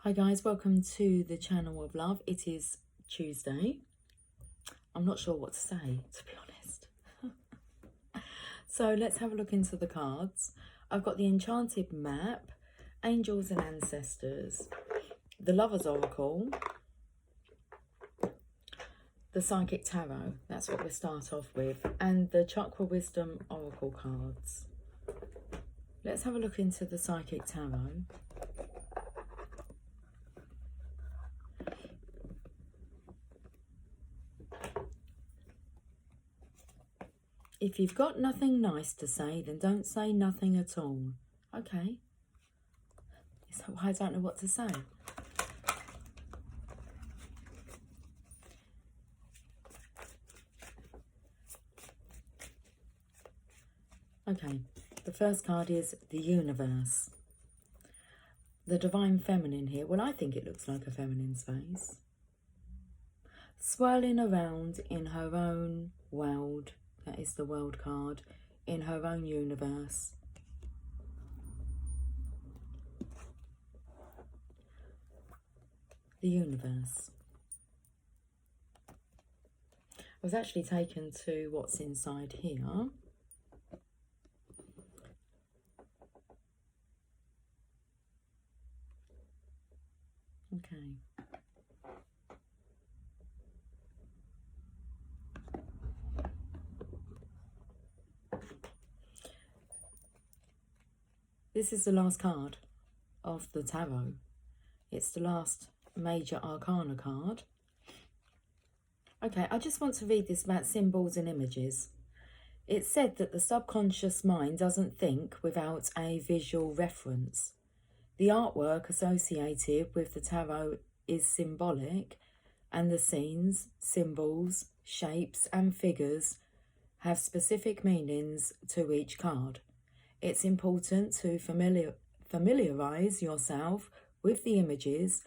Hi guys, welcome to the channel of love. It is Tuesday. I'm not sure what to say, to be honest. So let's have a look into the cards. I've got the Enchanted Map, Angels and Ancestors, the Lover's Oracle, the Psychic Tarot, that's what we'll start off with, and the Chakra Wisdom Oracle cards. Let's have a look into the Psychic Tarot. If you've got nothing nice to say, then don't say nothing at all. Okay. Is that why I don't know what to say? Okay, the first card is the Universe. The Divine Feminine here. Well, I think it looks like a feminine's face. Swirling around in her own world. That is the World card. In her own universe. The Universe. I was actually taken to what's inside here. Okay. This is the last card of the tarot. It's the last major arcana card. Okay, I just want to read this about symbols and images. It's said that the subconscious mind doesn't think without a visual reference. The artwork associated with the tarot is symbolic, and the scenes, symbols, shapes and figures have specific meanings to each card. It's important to familiarize yourself with the images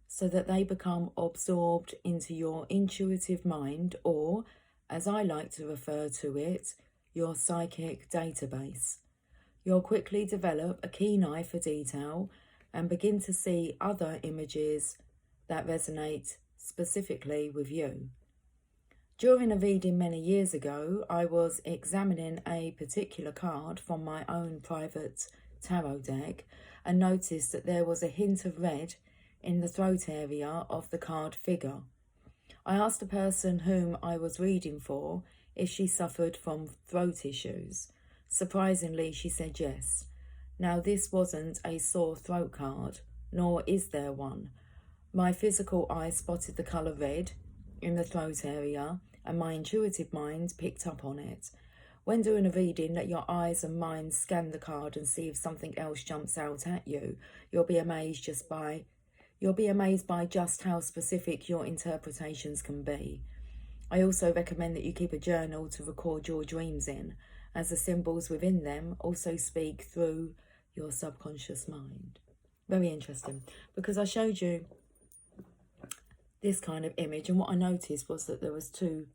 so that they become absorbed into your intuitive mind, or, as I like to refer to it, your psychic database. You'll quickly develop a keen eye for detail and begin to see other images that resonate specifically with you. During a reading many years ago, I was examining a particular card from my own private tarot deck and noticed that there was a hint of red in the throat area of the card figure. I asked the person whom I was reading for if she suffered from throat issues. Surprisingly, she said yes. Now, this wasn't a sore throat card, nor is there one. My physical eye spotted the colour red in the throat area, and my intuitive mind picked up on it. When doing a reading, let your eyes and mind scan the card and see if something else jumps out at you. You'll be amazed by just how specific your interpretations can be. I also recommend that you keep a journal to record your dreams in, as the symbols within them also speak through your subconscious mind. Very interesting, because I showed you this kind of image, and what I noticed was that there was two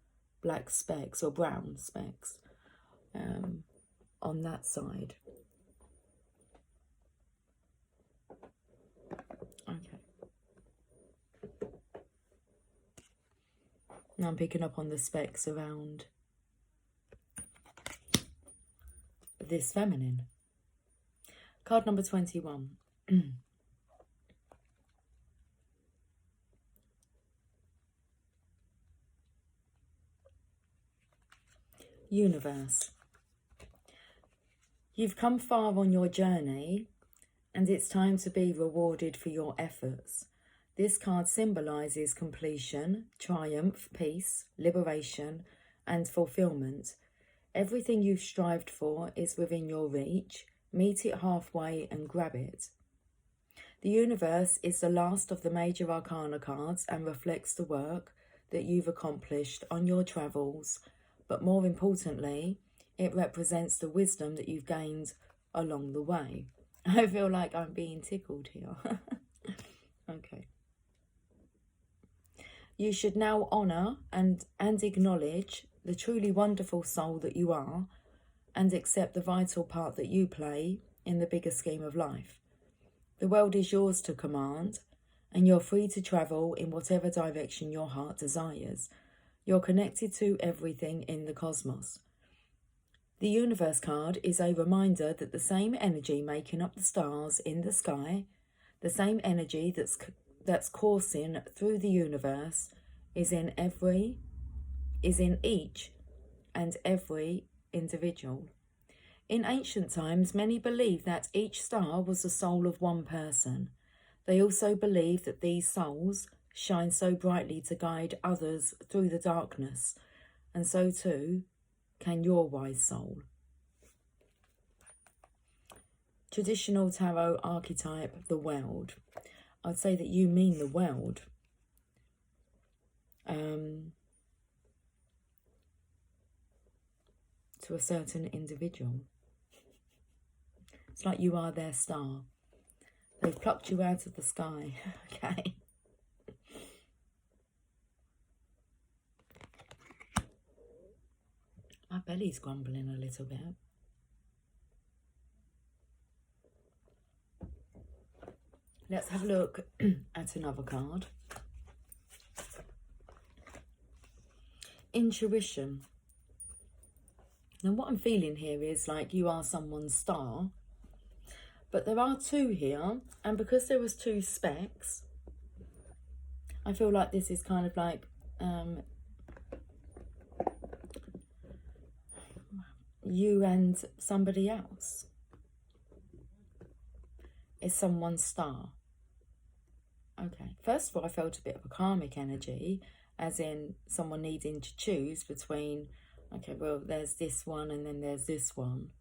black specks or brown specks on that side. Okay. Now I'm picking up on the specks around this feminine. Card number 21. Universe. You've come far on your journey, and it's time to be rewarded for your efforts. This card symbolises completion, triumph, peace, liberation, and fulfillment. Everything you've strived for is within your reach. Meet it halfway and grab it. The Universe is the last of the major arcana cards and reflects the work that you've accomplished on your travels, but more importantly, it represents the wisdom that you've gained along the way. I feel like I'm being tickled here. Okay. You should now honour and acknowledge the truly wonderful soul that you are, and accept the vital part that you play in the bigger scheme of life. The world is yours to command, and you're free to travel in whatever direction your heart desires. You're connected to everything in the cosmos. The Universe card is a reminder that the same energy making up the stars in the sky, the same energy that's coursing through the universe, is in each and every individual. In ancient times, many believed that each star was the soul of one person. They also believed that these souls shine so brightly to guide others through the darkness, and so too can your wise soul. Traditional tarot archetype, the world. I'd say that you mean the world. To a certain individual. It's like you are their star. They've plucked you out of the sky. Okay. My belly's grumbling a little bit. Let's have a look at another card. Intuition. Now what I'm feeling here is like you are someone's star. But there are two here. And because there was two specks, I feel like this is kind of like you and somebody else. Is someone's star. Okay. First of all, I felt a bit of a karmic energy, as in someone needing to choose between, okay, well, there's this one and then there's this one.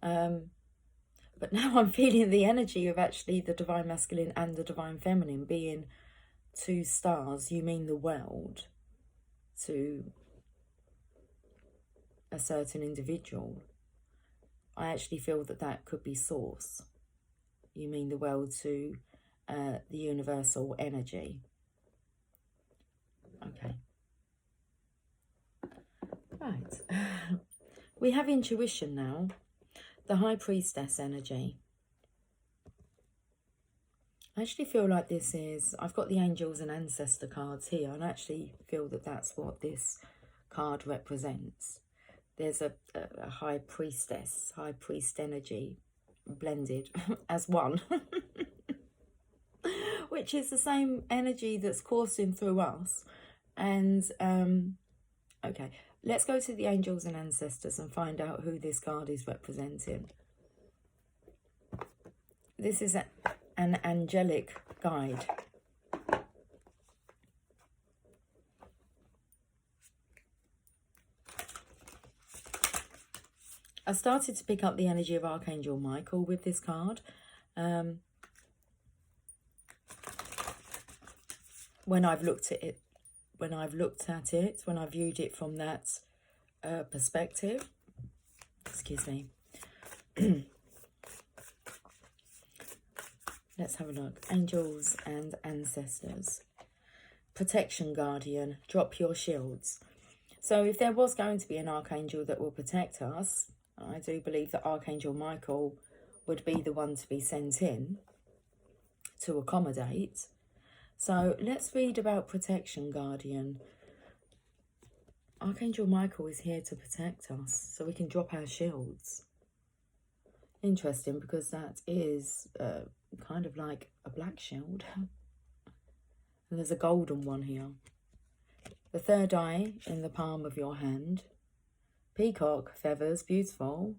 But now I'm feeling the energy of actually the Divine Masculine and the Divine Feminine being two stars. You mean the world to a certain individual. I actually feel that that could be Source. You mean the world to the universal energy. Okay. Right. We have intuition now. The High Priestess energy. I actually feel like this is... I've got the Angels and Ancestor cards here, and I actually feel that that's what this card represents. There's a High Priestess, High Priest energy blended as one. Which is the same energy that's coursing through us. And, okay, let's go to the Angels and Ancestors and find out who this card is representing. This is an angelic guide. I started to pick up the energy of Archangel Michael with this card. When I've looked at it, when I viewed it from that perspective. Excuse me. Let's have a look. Angels and Ancestors. Protection Guardian. Drop your shields. So if there was going to be an archangel that will protect us, I do believe that Archangel Michael would be the one to be sent in to accommodate. So let's read about Protection Guardian. Archangel Michael is here to protect us so we can drop our shields. Interesting, because that is kind of like a black shield. And there's a golden one here. The third eye in the palm of your hand. Peacock feathers, beautiful,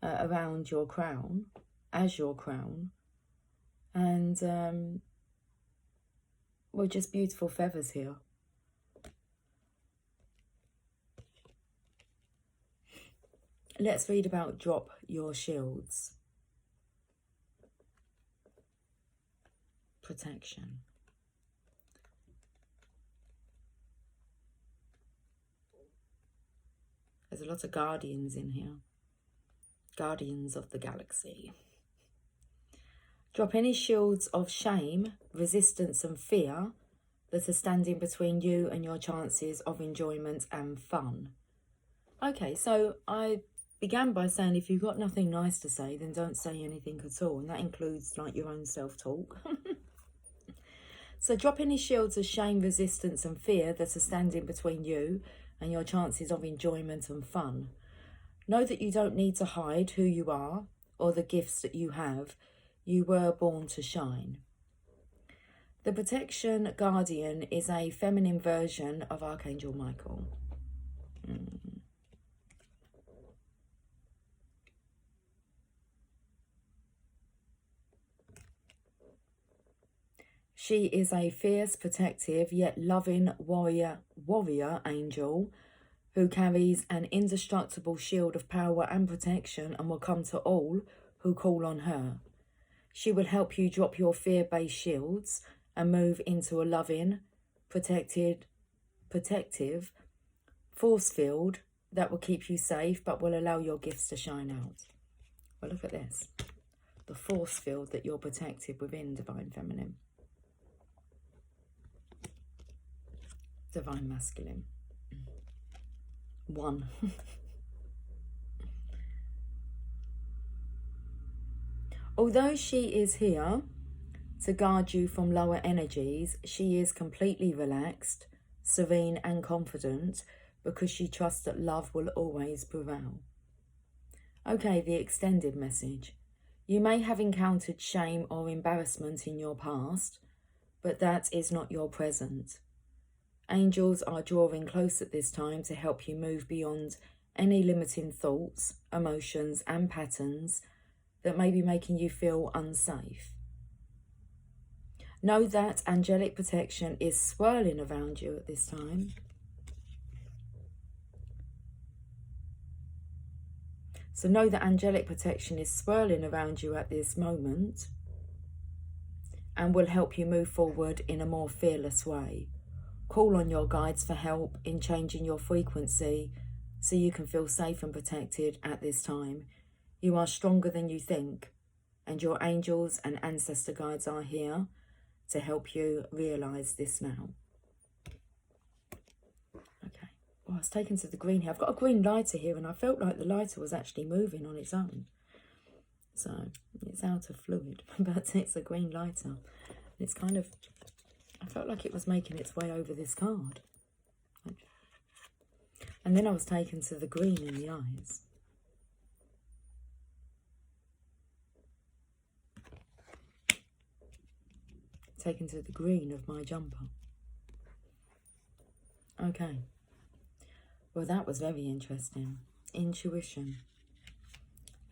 around your crown, as your crown. And, well, just beautiful feathers here. Let's read about drop your shields. Protection. There's a lot of guardians in here. Guardians of the galaxy. Drop any shields of shame, resistance and fear that are standing between you and your chances of enjoyment and fun. Okay, so I began by saying if you've got nothing nice to say, then don't say anything at all. And that includes like your own self-talk. So drop any shields of shame, resistance and fear that are standing between you and your chances of enjoyment and fun. Know that you don't need to hide who you are or the gifts that you have. You were born to shine. The Protection Guardian is a feminine version of Archangel Michael. She is a fierce, protective, yet loving warrior angel who carries an indestructible shield of power and protection and will come to all who call on her. She will help you drop your fear-based shields and move into a loving, protective force field that will keep you safe but will allow your gifts to shine out. Well, look at this. The force field that you're protected within, Divine Feminine. Divine Masculine. 1. Although she is here to guard you from lower energies, she is completely relaxed, serene and confident because she trusts that love will always prevail. Okay, the extended message. You may have encountered shame or embarrassment in your past, but that is not your present. Angels are drawing close at this time to help you move beyond any limiting thoughts, emotions and patterns that may be making you feel unsafe. Know that angelic protection is swirling around you at this time. So know that angelic protection is swirling around you at this moment and will help you move forward in a more fearless way. Call on your guides for help in changing your frequency so you can feel safe and protected at this time. You are stronger than you think, and your angels and ancestor guides are here to help you realise this now. Okay, well, I was taken to the green here. I've got a green lighter here, and I felt like the lighter was actually moving on its own. So it's out of fluid, but it's a green lighter. It's kind of... I felt like it was making its way over this card. And then I was taken to the green in the eyes. Taken to the green of my jumper. Okay. Well, that was very interesting. Intuition.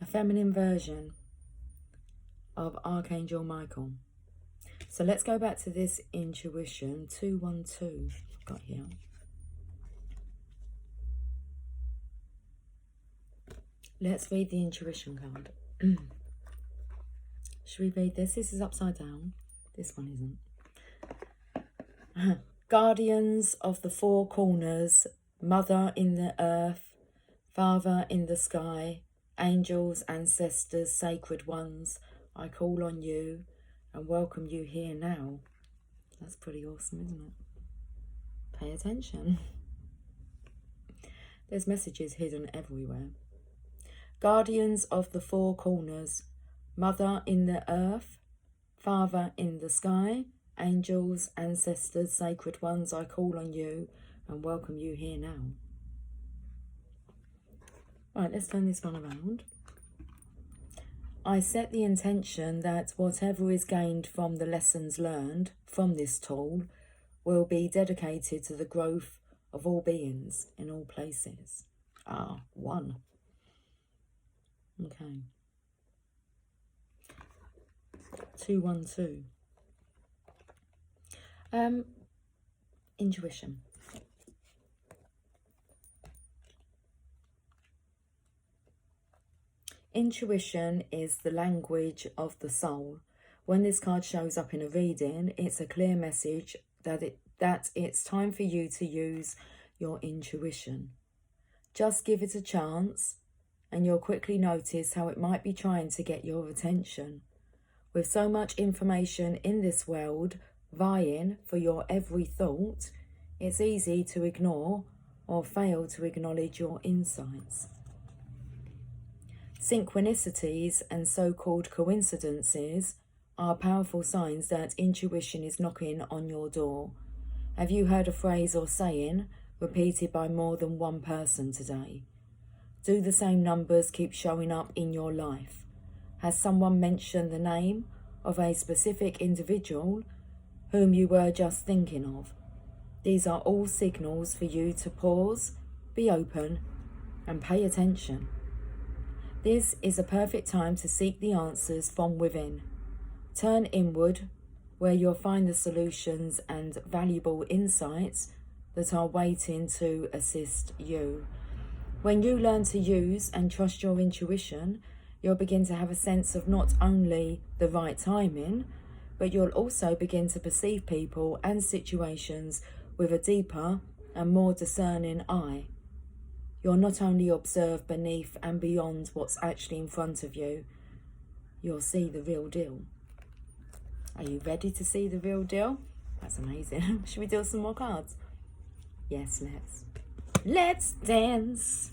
A feminine version of Archangel Michael. So let's go back to this intuition, 212 I've got here. Let's read the intuition card. Should we read this? This is upside down. This one isn't. Guardians of the four corners, Mother in the earth, Father in the sky, angels, ancestors, sacred ones, I call on you and welcome you here now. That's pretty awesome, isn't it? Pay attention. There's messages hidden everywhere. Guardians of the four corners, Mother in the earth, Father in the sky, angels, ancestors, sacred ones, I call on you and welcome you here now. Right, let's turn this one around. I set the intention that whatever is gained from the lessons learned from this tool will be dedicated to the growth of all beings in all places. 1. Okay. 212. Intuition. Intuition is the language of the soul. When this card shows up in a reading, it's a clear message that it's time for you to use your intuition. Just give it a chance and you'll quickly notice how it might be trying to get your attention. With so much information in this world vying for your every thought, it's easy to ignore or fail to acknowledge your insights. Synchronicities and so-called coincidences are powerful signs that intuition is knocking on your door. Have you heard a phrase or saying repeated by more than one person today? Do the same numbers keep showing up in your life? Has someone mentioned the name of a specific individual whom you were just thinking of? These are all signals for you to pause, be open, and pay attention. This is a perfect time to seek the answers from within. Turn inward, where you'll find the solutions and valuable insights that are waiting to assist you. When you learn to use and trust your intuition, you'll begin to have a sense of not only the right timing, but you'll also begin to perceive people and situations with a deeper and more discerning eye. You'll not only observe beneath and beyond what's actually in front of you, you'll see the real deal. Are you ready to see the real deal? That's amazing. Should we deal some more cards? Yes, let's. Let's dance.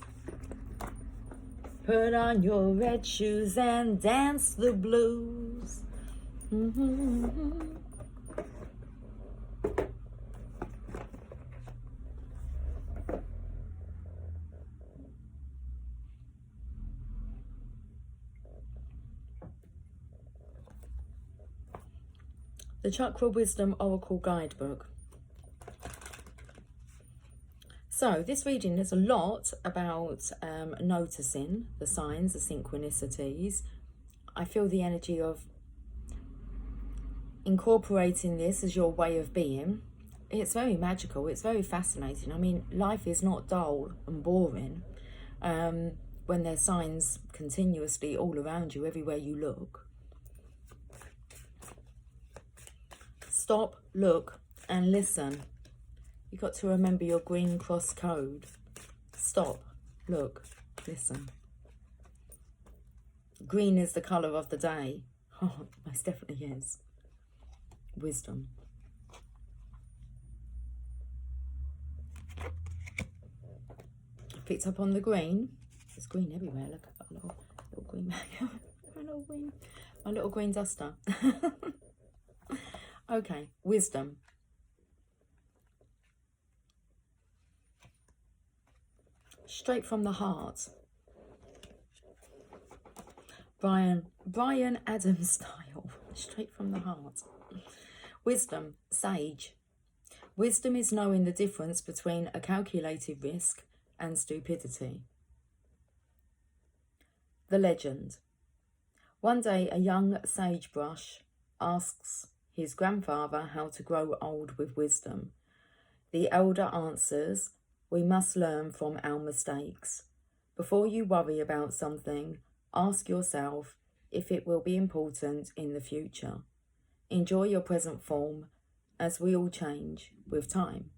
Put on your red shoes and dance the blues. The Chakra Wisdom Oracle Guidebook. So this reading, there's a lot about noticing the signs, the synchronicities. I feel the energy of incorporating this as your way of being. It's very magical. It's very fascinating. I mean, life is not dull and boring when there's signs continuously all around you, everywhere you look. Stop, look, and listen. You've got to remember your green cross code. Stop, look, listen. Green is the colour of the day. Oh, most definitely is. Wisdom. I picked up on the green. There's green everywhere. Look, I've got a little green bag. My little green duster. Okay, wisdom. Straight from the heart. Bryan Adams style. Straight from the heart. Wisdom, sage. Wisdom is knowing the difference between a calculated risk and stupidity. The legend. One day a young sagebrush asks his grandfather how to grow old with wisdom. The elder answers, "We must learn from our mistakes. Before you worry about something, ask yourself if it will be important in the future. Enjoy your present form, as we all change with time."